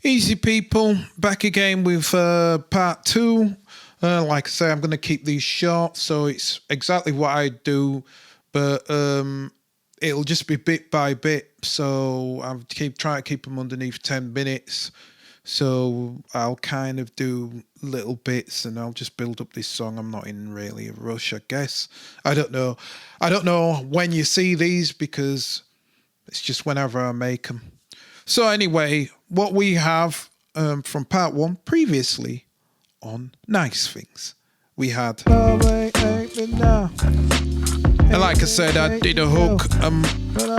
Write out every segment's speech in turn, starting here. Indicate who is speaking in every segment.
Speaker 1: Easy people, back again with part two. Like I say, I'm going to keep these short, so it's exactly what I do, but it'll just be bit by bit. So I'll try to keep them underneath 10 minutes. So I'll kind of do little bits, and I'll just build up this song. I'm not in really a rush, I guess. I don't know when you see these because it's just whenever I make them. So anyway, what we have from part one previously on Nice Things, we had, and like I said, I did a hook,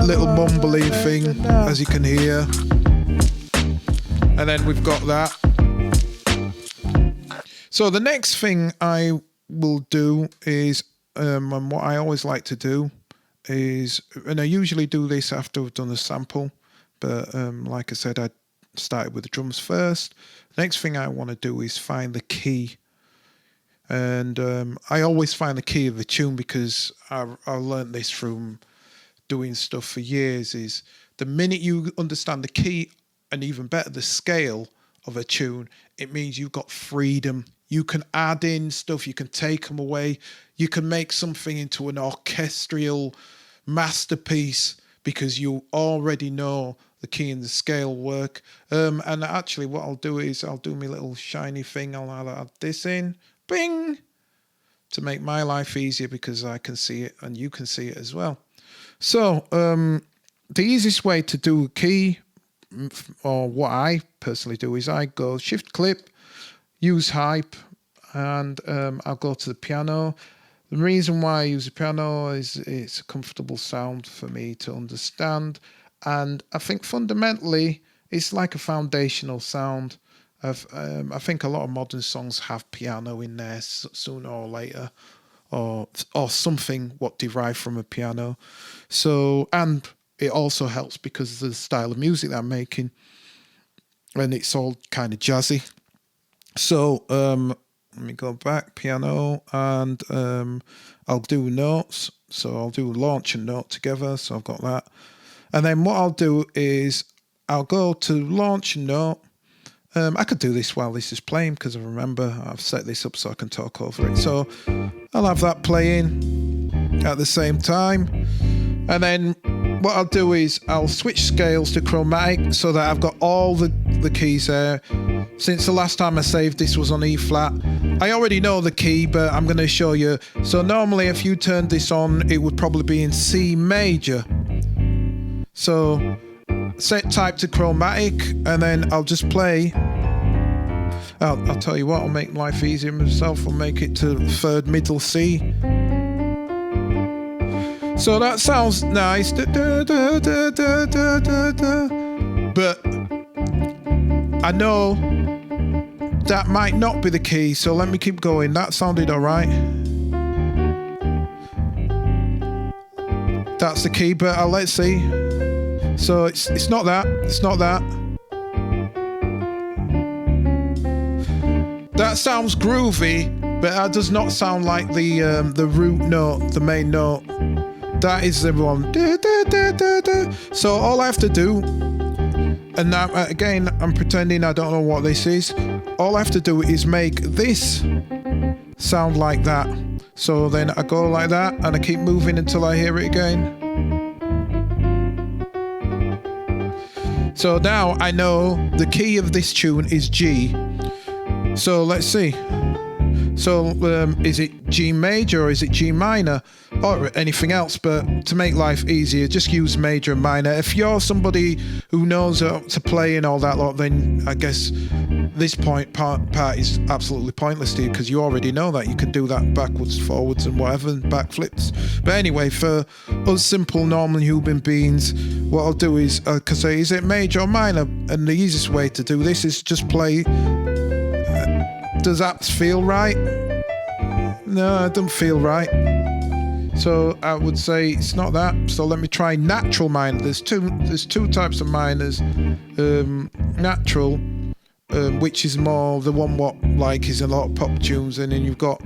Speaker 1: little mumbling thing, as you can hear, and then we've got that. So the next thing I will do is, and what I always like to do is, and I usually do this after I've done a sample, but like I said, I started with the drums first. Next thing I want to do is find the key. And I always find the key of the tune because I learned this from doing stuff for years, is the minute you understand the key, and even better, the scale of a tune, it means you've got freedom. You can add in stuff, you can take them away, you can make something into an orchestral masterpiece because you already know the key and the scale work. And actually what I'll do is I'll do my little shiny thing. I'll add this in, bing, to make my life easier because I can see it and you can see it as well. So the easiest way to do a key, or what I personally do, is I go shift clip, use hype, and I'll go to the piano. The reason why I use the piano is it's a comfortable sound for me to understand. And I think fundamentally, it's like a foundational sound. I think a lot of modern songs have piano in there sooner or later, or something what derived from a piano. So, and it also helps because of the style of music that I'm making, and it's all kind of jazzy. So let me go back, piano, and I'll do notes. So I'll do launch and note together. So I've got that. And then what I'll do is I'll go to launch and note. I could do this while this is playing because I remember I've set this up so I can talk over it. So I'll have that playing at the same time. And then what I'll do is I'll switch scales to chromatic so that I've got all the keys there. Since the last time I saved this was on E flat, I already know the key, but I'm going to show you. So normally if you turned this on, it would probably be in C major. So set type to chromatic, and then I'll just play. I'll tell you what, I'll make life easier myself. I'll make it to third middle C. So that sounds nice. But I know that might not be the key, so let me keep going. That sounded all right. That's the key, but let's see. So it's not that. It's not that. That sounds groovy, but that does not sound like the root note, the main note. That is the one. So all I have to do, and now again I'm pretending I don't know what this is. All I have to do is make this sound like that. So then I go like that, and I keep moving until I hear it again. So now I know the key of this tune is G. So let's see. So is it G major or is it G minor or anything else? But to make life easier, just use major and minor. If you're somebody who knows how to play and all that lot, then I guess this part is absolutely pointless to you because you already know that. You can do that backwards, forwards and whatever, and backflips. But anyway, for us simple normal human beings, what I'll do is I can say, is it major or minor? And the easiest way to do this is just play. Does that feel right? No, it doesn't feel right. So I would say it's not that. So let me try natural minor. There's two types of minors. Natural, which is more the one what like is a lot of pop tunes, and then you've got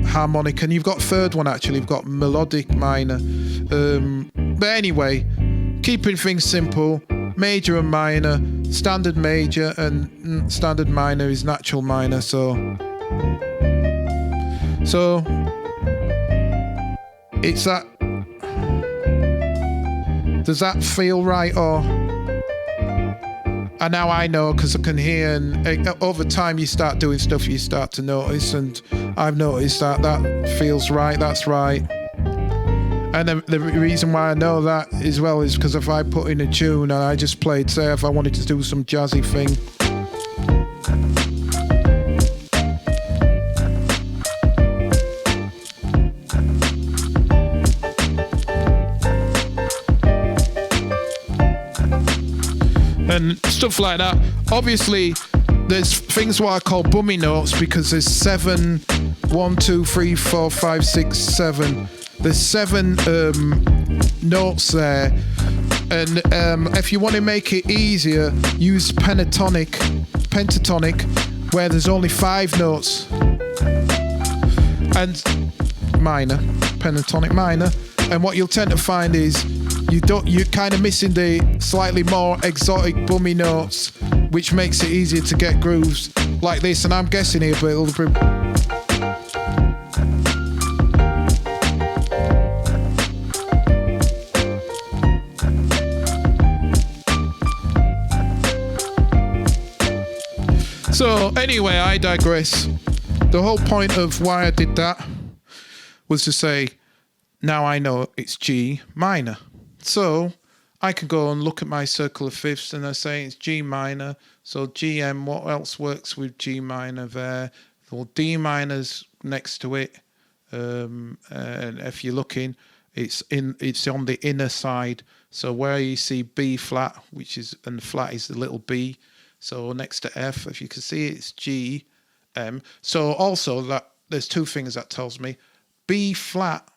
Speaker 1: harmonic, and you've got third one actually. You've got melodic minor. But anyway, keeping things simple, major and minor. standard major, and standard minor is natural minor. So it's that. Does that feel right? Or and now I know, because I can hear, and over time you start doing stuff, you start to notice, and I've noticed that feels right, that's right. And the reason why I know that as well is because if I put in a tune and I just played, say if I wanted to do some jazzy thing, and stuff like that. Obviously, there's things what I call bummy notes, because there's 7, 1, 2, 3, 4, 5, 6, 7. There's 7 notes there, and if you want to make it easier, use pentatonic, where there's only 5 notes, and minor, pentatonic minor. And what you'll tend to find is you're kind of missing the slightly more exotic bummy notes, which makes it easier to get grooves like this. And I'm guessing here, but it'll be. So anyway, I digress. The whole point of why I did that was to say, now I know it's G minor. So I can go and look at my circle of fifths, and I say it's G minor. So GM, what else works with G minor there? Well, D minor's next to it. And if you're looking, it's on the inner side. So where you see B flat, and the flat is the little B. So next to F, if you can see, it's G, M. So also that there's 2 things that tells me. B flat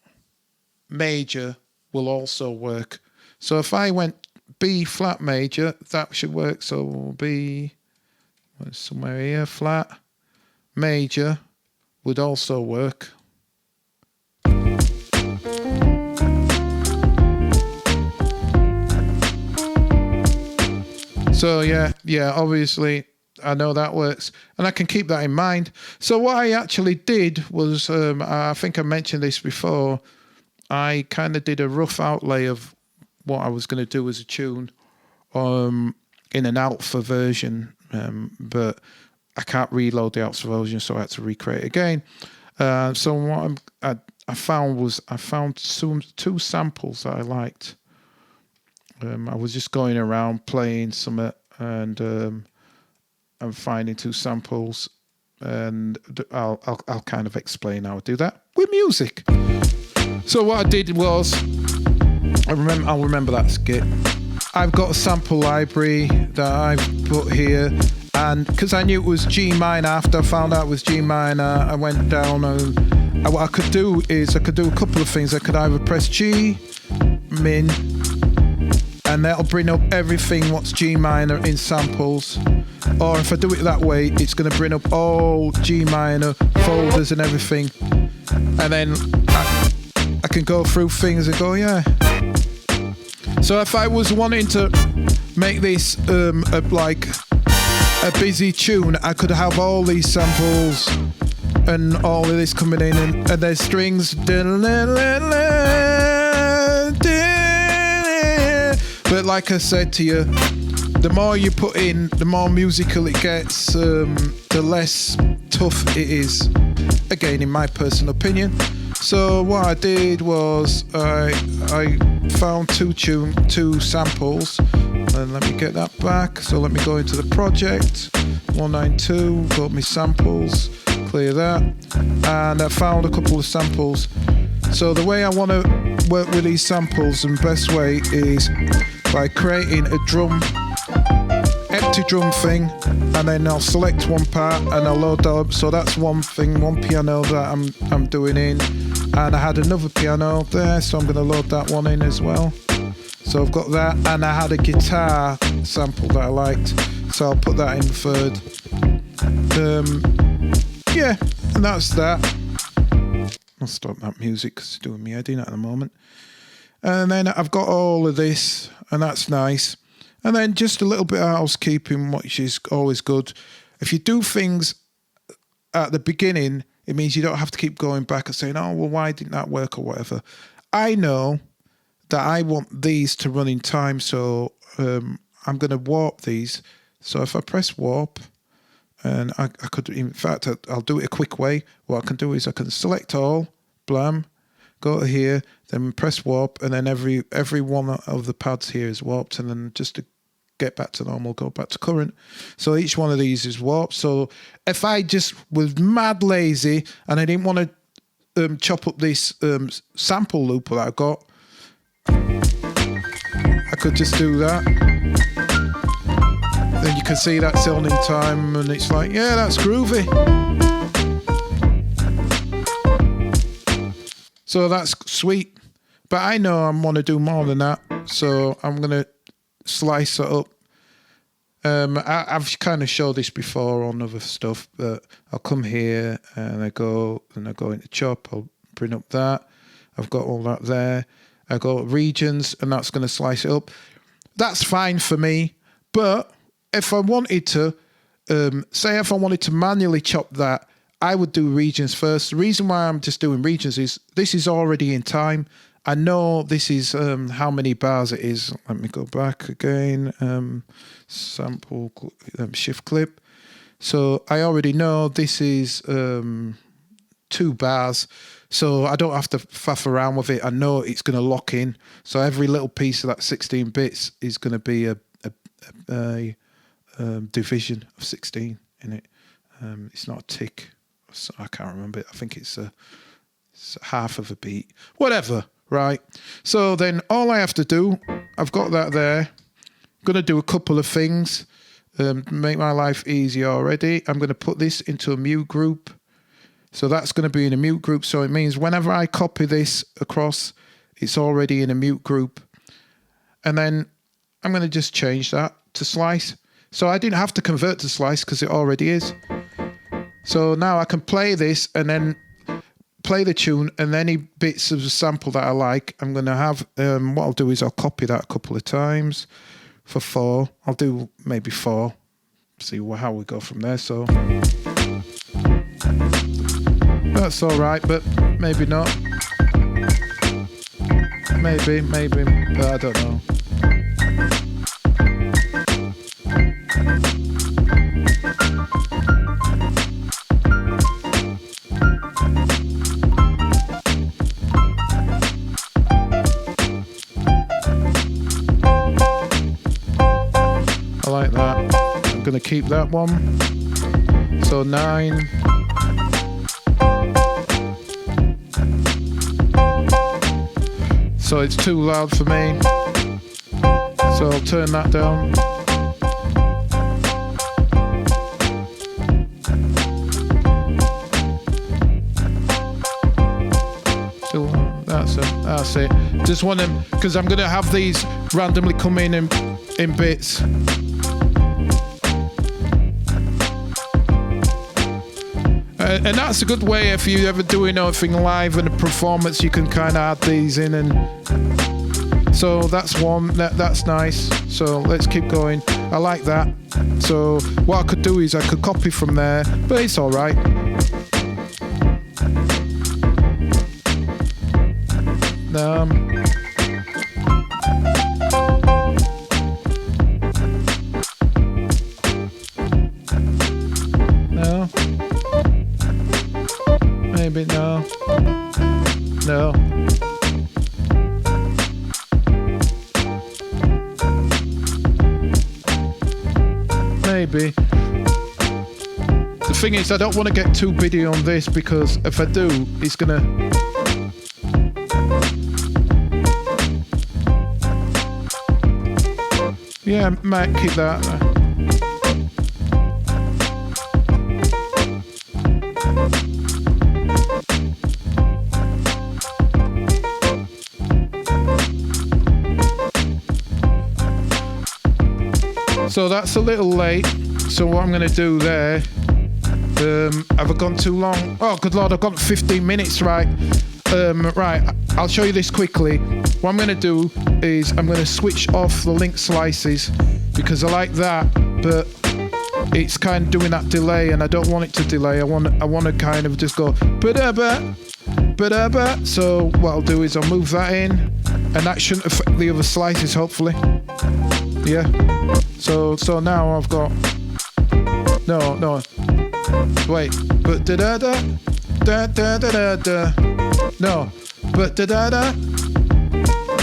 Speaker 1: major will also work. So if I went B flat major, that should work. So B, somewhere here, flat major would also work. So yeah, obviously I know that works, and I can keep that in mind. So what I actually did was, I think I mentioned this before, I kind of did a rough outlay of what I was going to do as a tune in an alpha version, but I can't reload the alpha version, so I had to recreate it again. So what I found 2 samples that I liked. I was just going around playing some, and I'm finding 2 samples, and I'll kind of explain how I do that with music. So what I did was, I'll remember that skit. I've got a sample library that I've put here, and because I knew it was G minor, after I found out it was G minor, I went down, and what I could do is I could do a couple of things. I could either press G, min, and that'll bring up everything what's G minor in samples. Or if I do it that way, it's going to bring up all G minor folders and everything. And then I can go through things and go, yeah. So if I was wanting to make this like a busy tune, I could have all these samples and all of this coming in, and there's strings. But like I said to you, the more you put in, the more musical it gets, the less tough it is. Again, in my personal opinion. So what I did was I found 2 samples, and let me get that back. So let me go into the project, 192, go to my samples, clear that, and I found a couple of samples. So the way I want to work with these samples, and best way is by creating a empty drum thing, and then I'll select one part and I'll load that up. So that's one thing, one piano that I'm doing in, and I had another piano there, so I'm going to load that one in as well. So I've got that, and I had a guitar sample that I liked, so I'll put that in third. Yeah, and that's that. I'll stop that music because it's doing me head in at the moment. And then I've got all of this, and that's nice. And then just a little bit of housekeeping, which is always good. If you do things at the beginning, it means you don't have to keep going back and saying, oh, well, why didn't that work or whatever. I know that I want these to run in time, so I'm going to warp these. So if I press warp, and I could, in fact, I'll do it a quick way. What I can do is I can select all, blam, go to here, then press warp, and then every one of the pads here is warped, and then just to get back to normal, go back to current. So each one of these is warped. So if I just was mad lazy and I didn't want to chop up this sample loop that I've got, I could just do that. Then you can see that's on in time, and it's like, yeah, that's groovy. So that's sweet. But I know I want to do more than that, so I'm going to slice it up. I've kind of showed this before on other stuff, but I'll come here and I go into chop. I'll bring up that. I've got all that there. I go regions, and that's going to slice it up. That's fine for me. But if I wanted to, say if I wanted to manually chop that, I would do regions first. The reason why I'm just doing regions is this is already in time. I know this is how many bars it is. Let me go back again. Sample, shift clip. So I already know this is 2 bars. So I don't have to faff around with it. I know it's going to lock in. So every little piece of that 16 bits is going to be a division of 16 in it. It's not a tick. I can't remember it. I think it's half of a beat. Whatever. Right, so then all I have to do, I've got that there. I'm going to do a couple of things, make my life easy already. I'm going to put this into a mute group. So that's going to be in a mute group. So it means whenever I copy this across, it's already in a mute group. And then I'm going to just change that to slice. So I didn't have to convert to slice because it already is. So now I can play this and then play the tune, and any bits of the sample that I like, I'm going to have, what I'll do is I'll copy that a couple of times for 4. I'll do maybe 4, see how we go from there. So that's all right, but maybe not. Maybe, but I don't know. Like that. I'm going to keep that one. So 9. So it's too loud for me. So I'll turn that down. So that's it. Just want them, because I'm going to have these randomly come in bits. And that's a good way if you ever doing anything live in a performance, you can kind of add these in, and so that's one. That's nice. So let's keep going. I like that. So what I could do is I could copy from there, but it's all right. No. Maybe no. Maybe. The thing is, I don't want to get too biddy on this, because if I do, it's gonna. Yeah, might keep that. So that's a little late. So what I'm going to do there, have I gone too long? Oh, good Lord, I've gone 15 minutes, right? Right, I'll show you this quickly. What I'm going to do is I'm going to switch off the link slices because I like that, but it's kind of doing that delay, and I don't want it to delay. I want to kind of just go ba-da-ba, ba-da-ba. So what I'll do is I'll move that in, and that shouldn't affect the other slices, hopefully. Yeah. So now I've got no. Wait, but da-da-da, da-da-da-da-da. No, but da-da-da.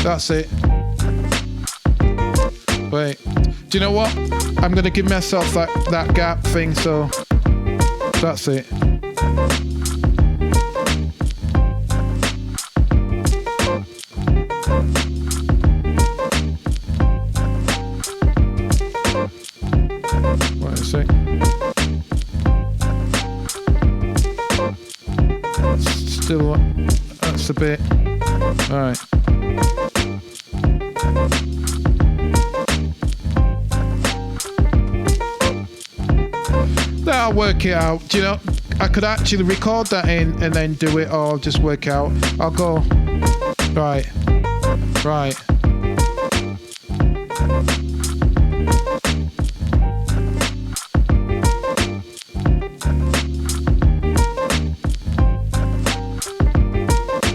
Speaker 1: That's it. Wait, do you know what? I'm going to give myself that gap thing, so that's it. Wait a sec. Still, that's a bit. All right. I'll work it out. Do you know, I could actually record that in and then do it, or I'll just work it out. I'll go. Right.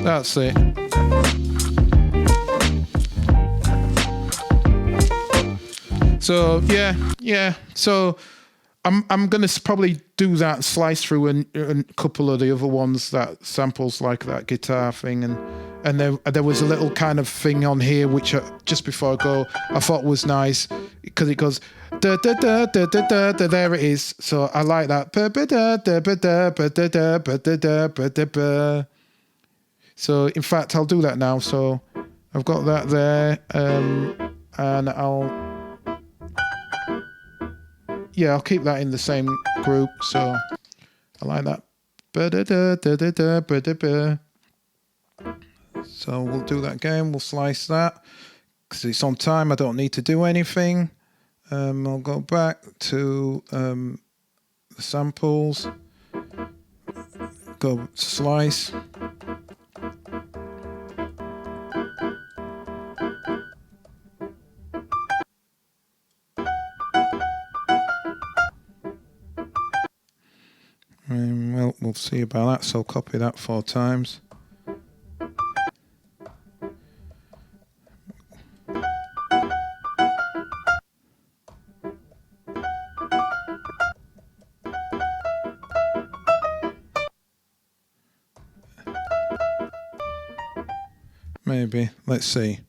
Speaker 1: That's it. So yeah. So I'm gonna probably do that, slice through and a couple of the other ones, that samples like that guitar thing, and there was a little kind of thing on here which just before I go I thought was nice because it goes da da da da da da da. There it is. So I like that. So in fact I'll do that now. So I've got that there, and I'll keep that in the same group. So I like that. So we'll do that again. We'll slice that because it's on time. I don't need to do anything. I'll go back to the samples. Go slice. Well, we'll see about that. So copy that 4 times. Maybe. Let's see.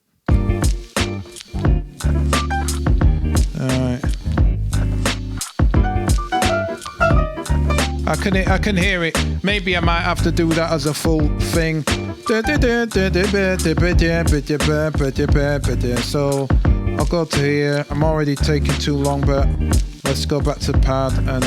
Speaker 1: Alright. I can hear it. Maybe I might have to do that as a full thing. So I'll go to here. I'm already taking too long, but let's go back to pad and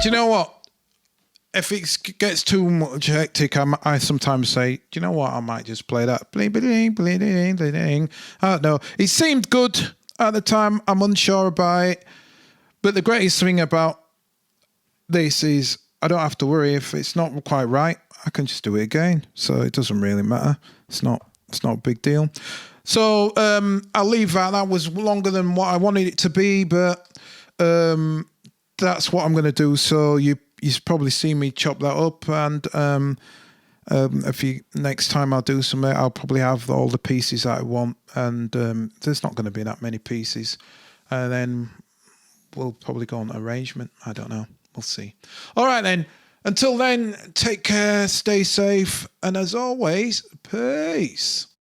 Speaker 1: do you know what? If it gets too much hectic, I sometimes say, do you know what? I might just play that. Bling, bling, bling, bling, bling. I don't know. It seemed good at the time. I'm unsure about it. But the greatest thing about this is I don't have to worry if it's not quite right. I can just do it again. So it doesn't really matter. It's not a big deal. So I'll leave that. That was longer than what I wanted it to be, but that's what I'm going to do. So you probably see me chop that up, and next time I'll do something, I'll probably have all the pieces that I want, and there's not going to be that many pieces, and then we'll probably go on arrangement. I don't know. We'll see. All right then. Until then, take care, stay safe, and as always, peace.